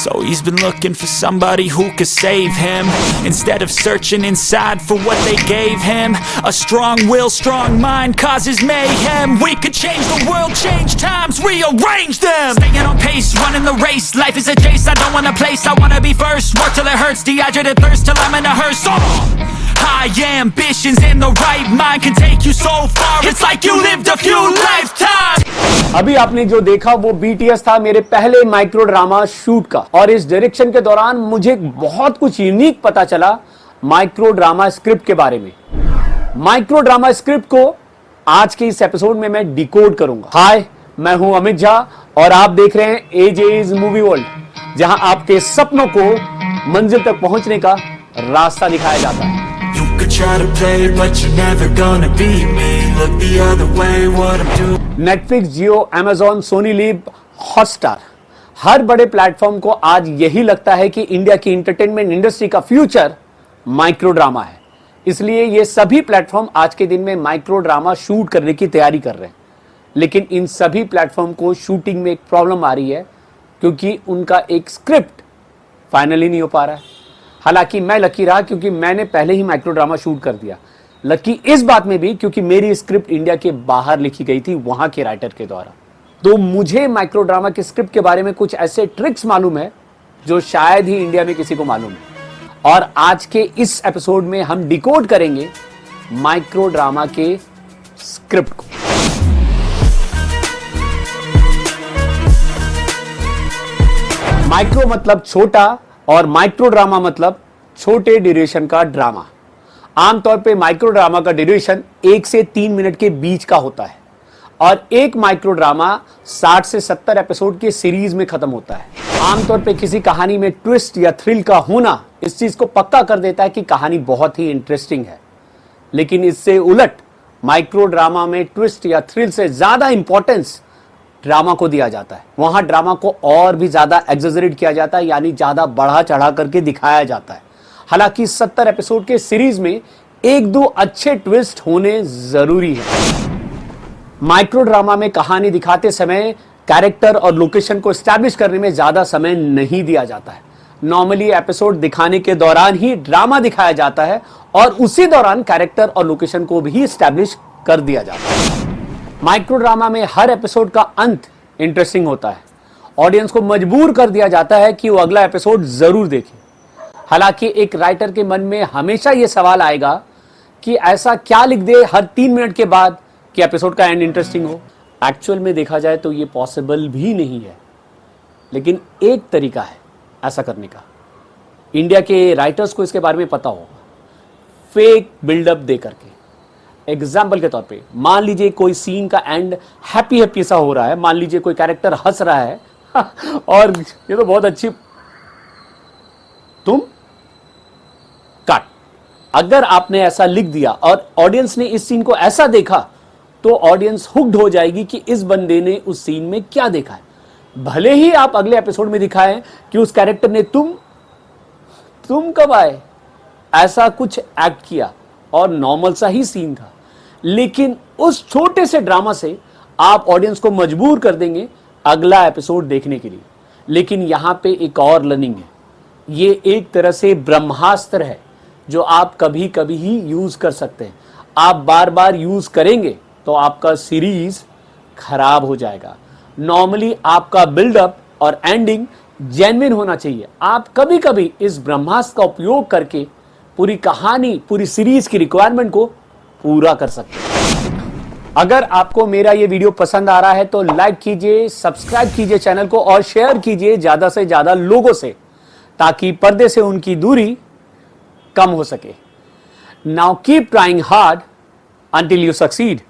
So he's been looking for somebody who could save him, instead of searching inside for what they gave him. A strong will, strong mind causes mayhem. We could change the world, change times, rearrange them. Staying on pace, running the race. Life is a chase, I don't want a place, I wanna be first. Work till it hurts, dehydrated thirst till I'm in a hearse. High ambitions in the right mind can take you so far. It's like you lived a few lifetimes. अभी आपने जो देखा वो BTS था मेरे पहले micro drama shoot का, और इस डायरेक्शन के दौरान मुझे बहुत कुछ यूनिक पता चला माइक्रो ड्रामा स्क्रिप्ट के बारे में। माइक्रो ड्रामा स्क्रिप्ट को आज के इस एपिसोड में मैं डिकोड करूंगा। हाय, मैं हूं अमित झा और आप देख रहे हैं एजेज मूवी वर्ल्ड, जहां आपके सपनों को मंजिल तक पहुंचने का रास्ता दिखाया जाता है। You could try to play it, but you're never gonna beat me. Look the other way, what I'm doing. Netflix, Jio, Amazon, Sony Liv, Hotstar, हर बड़े प्लेटफॉर्म को आज यही लगता है कि इंडिया की एंटरटेनमेंट इंडस्ट्री का फ्यूचर माइक्रो ड्रामा है। इसलिए ये सभी प्लेटफॉर्म आज के दिन में माइक्रो ड्रामा शूट करने की तैयारी कर रहे हैं। लेकिन इन सभी प्लेटफॉर्म को शूटिंग में एक प्रॉब्लम आ रही है, क्योंकि उनका एक स्क्रिप्ट फाइनली नहीं हो पा रहा है। हालांकि मैं लकी रहा, क्योंकि मैंने पहले ही माइक्रो ड्रामा शूट कर दिया। लकी इस बात में भी क्योंकि मेरी स्क्रिप्ट इंडिया के बाहर लिखी गई थी, वहां के राइटर के द्वारा। तो मुझे माइक्रो ड्रामा के स्क्रिप्ट के बारे में कुछ ऐसे ट्रिक्स मालूम है जो शायद ही इंडिया में किसी को मालूम है। और आज के इस एपिसोड में हम डिकोड करेंगे माइक्रो ड्रामा के स्क्रिप्ट को। माइक्रो मतलब छोटा और माइक्रो ड्रामा मतलब छोटे ड्यूरेशन का ड्रामा। आमतौर पे माइक्रो ड्रामा का ड्यूरेशन 1 से 3 मिनट के बीच का होता है, और एक माइक्रो ड्रामा 60 से 70 एपिसोड के सीरीज में खत्म होता है। आमतौर पे किसी कहानी में ट्विस्ट या थ्रिल का होना इस चीज को पक्का कर देता है कि कहानी बहुत ही इंटरेस्टिंग है। लेकिन इससे उलट माइक्रो ड्रामा में ट्विस्ट या थ्रिल से ज्यादा इंपॉर्टेंस ड्रामा को दिया जाता है। वहां ड्रामा को और भी ज्यादा एग्जेजरेट किया जाता है, यानी ज्यादा बढ़ा चढ़ा करके दिखाया जाता है। हालांकि 70 एपिसोड के सीरीज में 1-2 अच्छे ट्विस्ट होने जरूरी है। माइक्रो ड्रामा में कहानी दिखाते समय कैरेक्टर और लोकेशन को एस्टैब्लिश करने में ज्यादा समय नहीं दिया जाता है। नॉर्मली एपिसोड दिखाने के दौरान ही ड्रामा दिखाया जाता है, और उसी दौरान कैरेक्टर और लोकेशन को भी एस्टैब्लिश कर दिया जाता है। माइक्रो ड्रामा में हर एपिसोड का अंत इंटरेस्टिंग होता है। ऑडियंस को मजबूर कर दिया जाता है कि वो अगला एपिसोड जरूर देखे। हालांकि एक राइटर के मन में हमेशा यह सवाल आएगा कि ऐसा क्या लिख दे हर 3 मिनट के बाद कि एपिसोड का एंड इंटरेस्टिंग हो। एक्चुअल में देखा जाए तो ये पॉसिबल भी नहीं है, लेकिन एक तरीका है ऐसा करने का। इंडिया के राइटर्स को इसके बारे में पता होगा। फेक बिल्डअप दे करके, एग्जाम्पल के तौर पे मान लीजिए कोई सीन का एंड हैप्पी सा हो रहा है, मान लीजिए कोई कैरेक्टर हंस रहा है और ये तो बहुत अच्छी, तुम कट। अगर आपने ऐसा लिख दिया और ऑडियंस ने इस सीन को ऐसा देखा, तो ऑडियंस हुक्ड हो जाएगी कि इस बंदे ने उस सीन में क्या देखा है। भले ही आप अगले एपिसोड में दिखाएं कि उस कैरेक्टर ने तुम कब आए ऐसा कुछ एक्ट किया और नॉर्मल सा ही सीन था, लेकिन उस छोटे से ड्रामा से आप ऑडियंस को मजबूर कर देंगे अगला एपिसोड देखने के लिए। लेकिन यहां पे एक और लर्निंग है। ये एक तरह से ब्रह्मास्त्र है जो आप कभी कभी ही यूज कर सकते हैं। आप बार बार यूज करेंगे तो आपका सीरीज खराब हो जाएगा। नॉर्मली आपका बिल्डअप और एंडिंग जेन्युइन होना चाहिए। आप कभी कभी इस ब्रह्मास्त्र का उपयोग करके पूरी कहानी, पूरी सीरीज की रिक्वायरमेंट को पूरा कर सकते हैं। अगर आपको मेरा ये वीडियो पसंद आ रहा है तो लाइक कीजिए, सब्सक्राइब कीजिए चैनल को और शेयर कीजिए ज्यादा से ज्यादा लोगों से, ताकि पर्दे से उनकी दूरी कम हो सके। Now keep trying hard until you succeed.